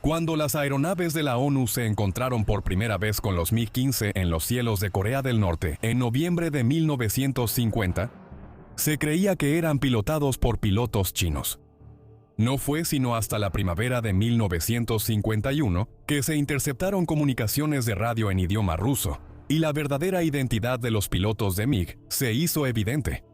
Cuando las aeronaves de la ONU se encontraron por primera vez con los MiG-15 en los cielos de Corea del Norte en noviembre de 1950, se creía que eran pilotados por pilotos chinos. No fue sino hasta la primavera de 1951 que se interceptaron comunicaciones de radio en idioma ruso, y la verdadera identidad de los pilotos de MiG se hizo evidente.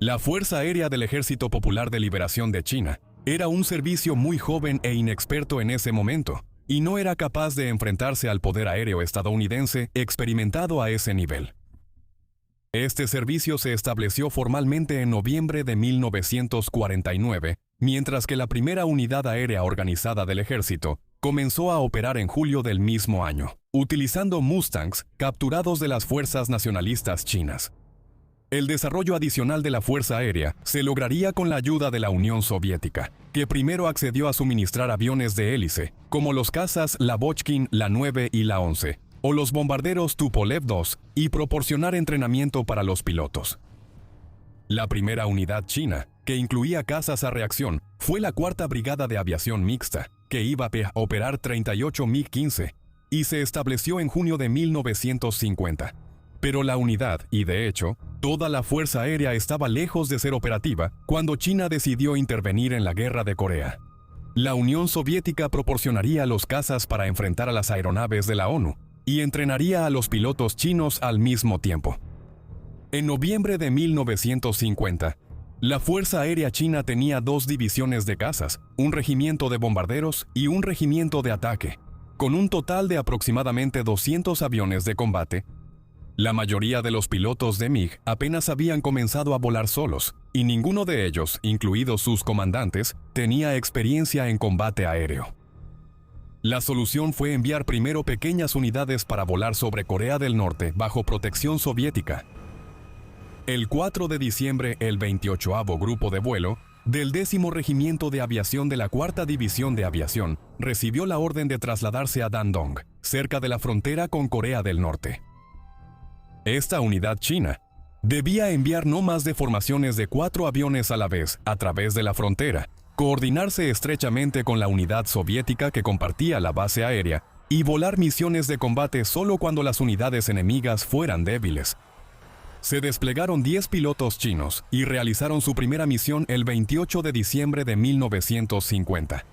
La Fuerza Aérea del Ejército Popular de Liberación de China era un servicio muy joven e inexperto en ese momento, y no era capaz de enfrentarse al poder aéreo estadounidense experimentado a ese nivel. Este servicio se estableció formalmente en noviembre de 1949, mientras que la primera unidad aérea organizada del ejército comenzó a operar en julio del mismo año, utilizando Mustangs capturados de las fuerzas nacionalistas chinas. El desarrollo adicional de la Fuerza Aérea se lograría con la ayuda de la Unión Soviética, que primero accedió a suministrar aviones de hélice, como los cazas Lavochkin, la 9 y la 11, o los bombarderos Tupolev II, y proporcionar entrenamiento para los pilotos. La primera unidad china, que incluía cazas a reacción, fue la Cuarta Brigada de Aviación Mixta, que iba a operar 38 MiG-15, y se estableció en junio de 1950. Pero la unidad, y de hecho, toda la Fuerza Aérea estaba lejos de ser operativa cuando China decidió intervenir en la Guerra de Corea. La Unión Soviética proporcionaría los cazas para enfrentar a las aeronaves de la ONU y entrenaría a los pilotos chinos al mismo tiempo. En noviembre de 1950, la Fuerza Aérea China tenía 2 divisiones de cazas, un regimiento de bombarderos y un regimiento de ataque, con un total de aproximadamente 200 aviones de combate. La mayoría de los pilotos de MiG apenas habían comenzado a volar solos, y ninguno de ellos, incluidos sus comandantes, tenía experiencia en combate aéreo. La solución fue enviar primero pequeñas unidades para volar sobre Corea del Norte bajo protección soviética. El 4 de diciembre, el 28º Grupo de Vuelo del 10º Regimiento de Aviación de la 4ª División de Aviación recibió la orden de trasladarse a Dandong, cerca de la frontera con Corea del Norte. Esta unidad china debía enviar no más de formaciones de 4 aviones a la vez a través de la frontera, coordinarse estrechamente con la unidad soviética que compartía la base aérea y volar misiones de combate solo cuando las unidades enemigas fueran débiles. Se desplegaron 10 pilotos chinos y realizaron su primera misión el 28 de diciembre de 1950.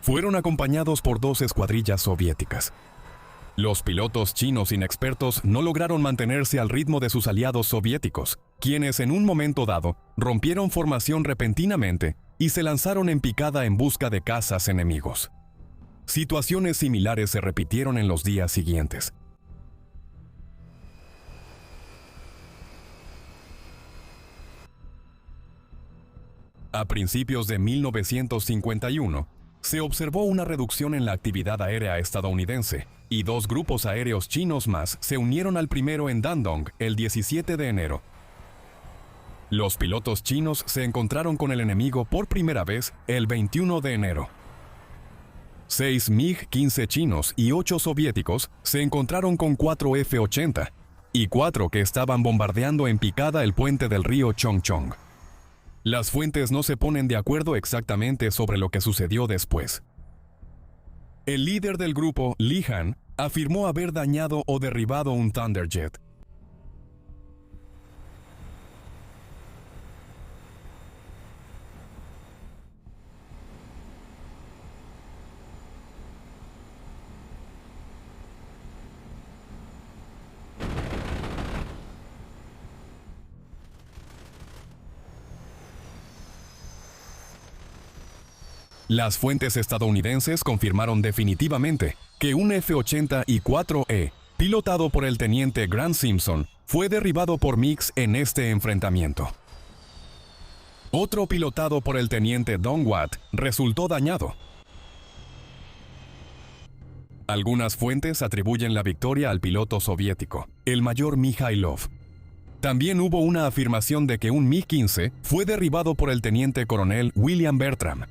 Fueron acompañados por 2 escuadrillas soviéticas. Los pilotos chinos inexpertos no lograron mantenerse al ritmo de sus aliados soviéticos, quienes en un momento dado rompieron formación repentinamente y se lanzaron en picada en busca de cazas enemigos. Situaciones similares se repitieron en los días siguientes. A principios de 1951, se observó una reducción en la actividad aérea estadounidense, y 2 grupos aéreos chinos más se unieron al primero en Dandong el 17 de enero. Los pilotos chinos se encontraron con el enemigo por primera vez el 21 de enero. 6 MiG-15 chinos y 8 soviéticos se encontraron con 4 F-80 y 4 que estaban bombardeando en picada el puente del río Chongchong. Las fuentes no se ponen de acuerdo exactamente sobre lo que sucedió después. El líder del grupo, Li Han, afirmó haber dañado o derribado un Thunderjet. Las fuentes estadounidenses confirmaron definitivamente que un F-80 y 4E, pilotado por el teniente Grant Simpson, fue derribado por MiGs en este enfrentamiento. Otro pilotado por el teniente Don Watt resultó dañado. Algunas fuentes atribuyen la victoria al piloto soviético, el mayor Mikhailov. También hubo una afirmación de que un MiG-15 fue derribado por el teniente coronel William Bertram.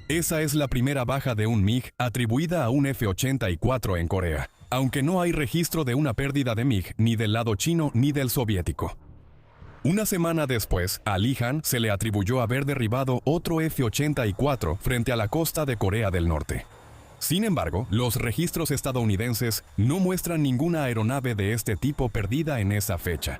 Esa es la primera baja de un MiG atribuida a un F-84 en Corea, aunque no hay registro de una pérdida de MiG ni del lado chino ni del soviético. Una semana después, a Lee Han se le atribuyó haber derribado otro F-84 frente a la costa de Corea del Norte. Sin embargo, los registros estadounidenses no muestran ninguna aeronave de este tipo perdida en esa fecha.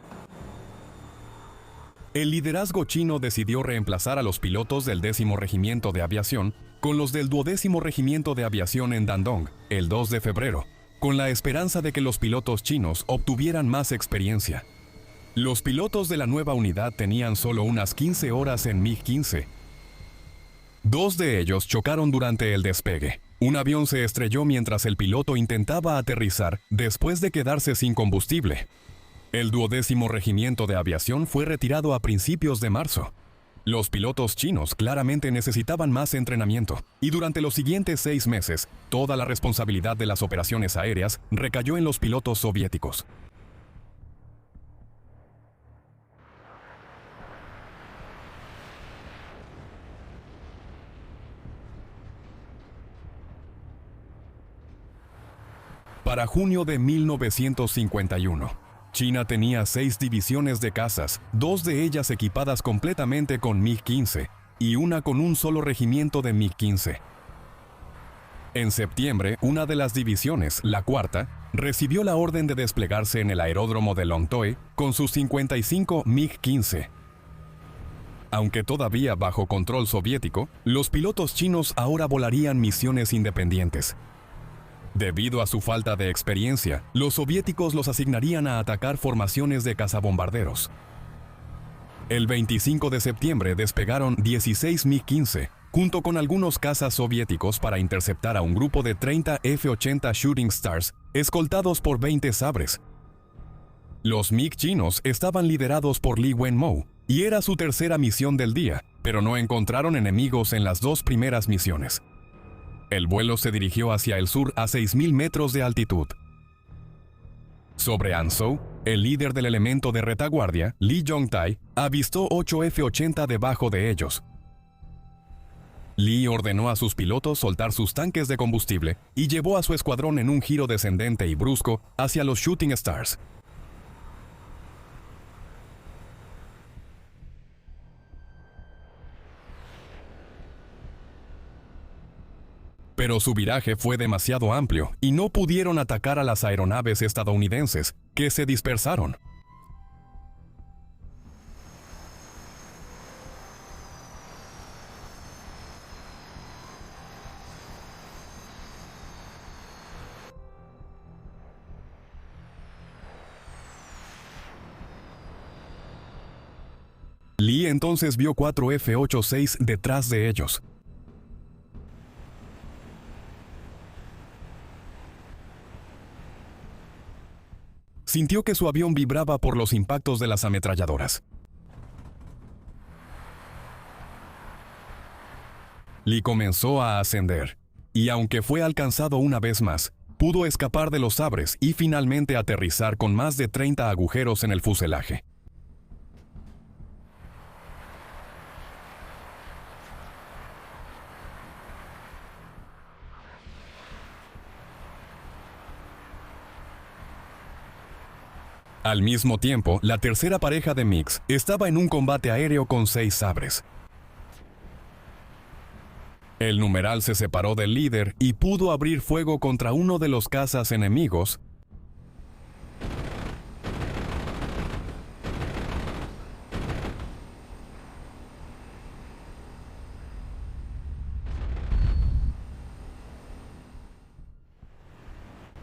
El liderazgo chino decidió reemplazar a los pilotos del 10º Regimiento de Aviación con los del 12º Regimiento de Aviación en Dandong, el 2 de febrero, con la esperanza de que los pilotos chinos obtuvieran más experiencia. Los pilotos de la nueva unidad tenían solo unas 15 horas en MiG-15. 2 de ellos chocaron durante el despegue. Un avión se estrelló mientras el piloto intentaba aterrizar después de quedarse sin combustible. El 12º Regimiento de Aviación fue retirado a principios de marzo. Los pilotos chinos claramente necesitaban más entrenamiento, y durante los siguientes 6 meses, toda la responsabilidad de las operaciones aéreas recayó en los pilotos soviéticos. Para junio de 1951, China tenía 6 divisiones de cazas, 2 de ellas equipadas completamente con MiG-15 y una con un solo regimiento de MiG-15. En septiembre, una de las divisiones, la 4ª, recibió la orden de desplegarse en el aeródromo de Longtoe con sus 55 MiG-15. Aunque todavía bajo control soviético, los pilotos chinos ahora volarían misiones independientes. Debido a su falta de experiencia, los soviéticos los asignarían a atacar formaciones de cazabombarderos. El 25 de septiembre despegaron 16 MiG-15, junto con algunos cazas soviéticos para interceptar a un grupo de 30 F-80 Shooting Stars, escoltados por 20 sabres. Los MiG chinos estaban liderados por Lee Wen-mo, y era su tercera misión del día, pero no encontraron enemigos en las 2 primeras misiones. El vuelo se dirigió hacia el sur a 6.000 metros de altitud. Sobre Anzhou, el líder del elemento de retaguardia, Lee Jong-tae, avistó 8 F-80 debajo de ellos. Lee ordenó a sus pilotos soltar sus tanques de combustible y llevó a su escuadrón en un giro descendente y brusco hacia los Shooting Stars. Pero su viraje fue demasiado amplio y no pudieron atacar a las aeronaves estadounidenses, que se dispersaron. Lee entonces vio 4 F-86 detrás de ellos. Sintió que su avión vibraba por los impactos de las ametralladoras. Lee comenzó a ascender, y aunque fue alcanzado una vez más, pudo escapar de los sabres y finalmente aterrizar con más de 30 agujeros en el fuselaje. Al mismo tiempo, la tercera pareja de MiGs estaba en un combate aéreo con 6 sabres. El numeral se separó del líder y pudo abrir fuego contra uno de los cazas enemigos.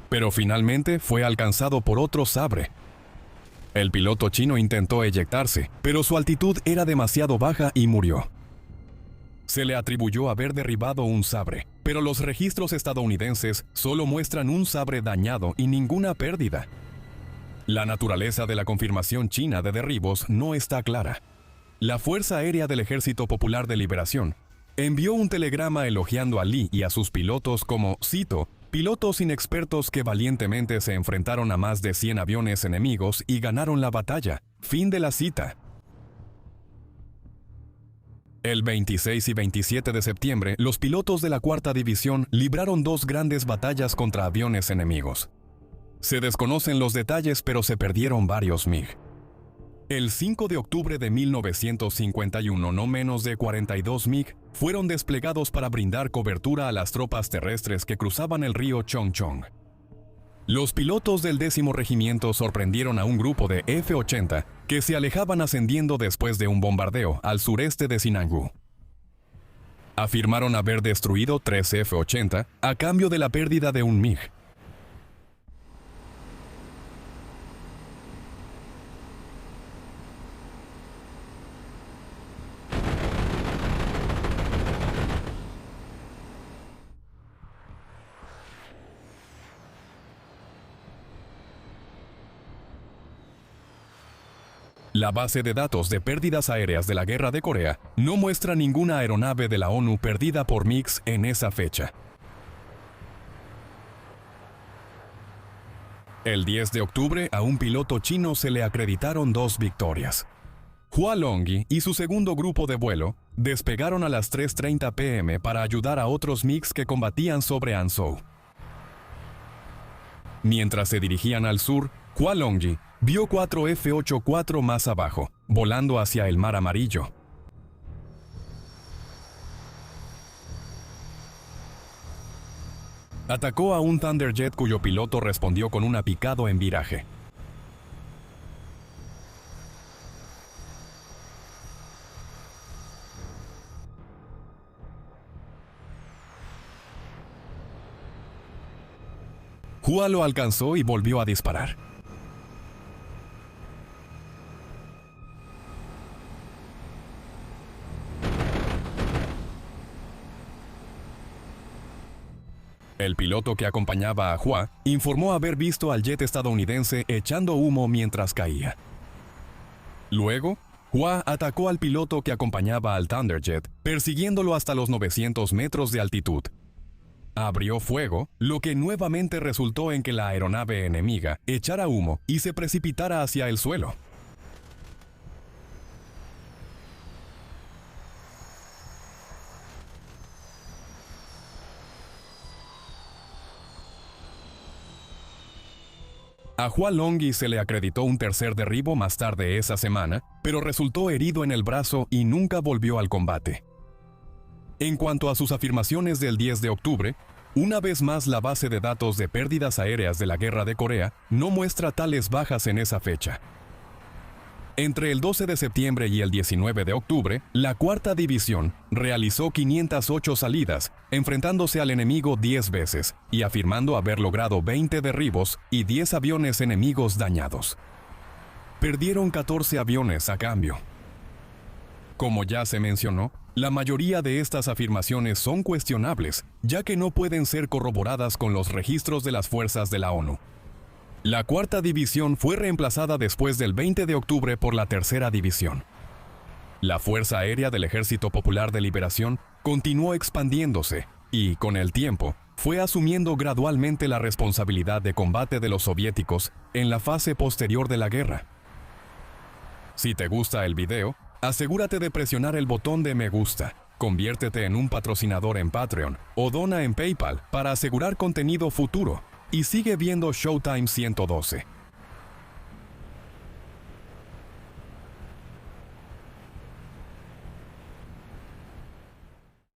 Pero finalmente fue alcanzado por otro sabre. El piloto chino intentó eyectarse, pero su altitud era demasiado baja y murió. Se le atribuyó haber derribado un sabre, pero los registros estadounidenses solo muestran un sabre dañado y ninguna pérdida. La naturaleza de la confirmación china de derribos no está clara. La Fuerza Aérea del Ejército Popular de Liberación envió un telegrama elogiando a Lee y a sus pilotos como, cito, pilotos inexpertos que valientemente se enfrentaron a más de 100 aviones enemigos y ganaron la batalla. Fin de la cita. El 26 y 27 de septiembre, los pilotos de la 4ª División libraron 2 grandes batallas contra aviones enemigos. Se desconocen los detalles, pero se perdieron varios MiG. El 5 de octubre de 1951, no menos de 42 MiG fueron desplegados para brindar cobertura a las tropas terrestres que cruzaban el río Chongchong. Los pilotos del 10º Regimiento sorprendieron a un grupo de F-80 que se alejaban ascendiendo después de un bombardeo al sureste de Sinangú. Afirmaron haber destruido 3 F-80 a cambio de la pérdida de un MiG. La base de datos de pérdidas aéreas de la Guerra de Corea no muestra ninguna aeronave de la ONU perdida por MiGs en esa fecha. El 10 de octubre a un piloto chino se le acreditaron 2 victorias. Hua Longyi y su segundo grupo de vuelo despegaron a las 3:30 p.m. para ayudar a otros MiGs que combatían sobre Anzhou. Mientras se dirigían al sur, Hua Longyi vio 4 F-84 más abajo, volando hacia el Mar Amarillo. Atacó a un Thunderjet cuyo piloto respondió con una picado en viraje. Hua lo alcanzó y volvió a disparar. El piloto que acompañaba a Hua informó haber visto al jet estadounidense echando humo mientras caía. Luego, Hua atacó al piloto que acompañaba al Thunderjet, persiguiéndolo hasta los 900 metros de altitud. Abrió fuego, lo que nuevamente resultó en que la aeronave enemiga echara humo y se precipitara hacia el suelo. A Hua Longyi se le acreditó un tercer derribo más tarde esa semana, pero resultó herido en el brazo y nunca volvió al combate. En cuanto a sus afirmaciones del 10 de octubre, una vez más la base de datos de pérdidas aéreas de la Guerra de Corea no muestra tales bajas en esa fecha. Entre el 12 de septiembre y el 19 de octubre, la Cuarta División realizó 508 salidas, enfrentándose al enemigo 10 veces y afirmando haber logrado 20 derribos y 10 aviones enemigos dañados. Perdieron 14 aviones a cambio. Como ya se mencionó, la mayoría de estas afirmaciones son cuestionables, ya que no pueden ser corroboradas con los registros de las fuerzas de la ONU. La Cuarta División fue reemplazada después del 20 de octubre por la Tercera División. La Fuerza Aérea del Ejército Popular de Liberación continuó expandiéndose y, con el tiempo, fue asumiendo gradualmente la responsabilidad de combate de los soviéticos en la fase posterior de la guerra. Si te gusta el video, asegúrate de presionar el botón de me gusta, conviértete en un patrocinador en Patreon o dona en PayPal para asegurar contenido futuro. Y sigue viendo Showtime 112.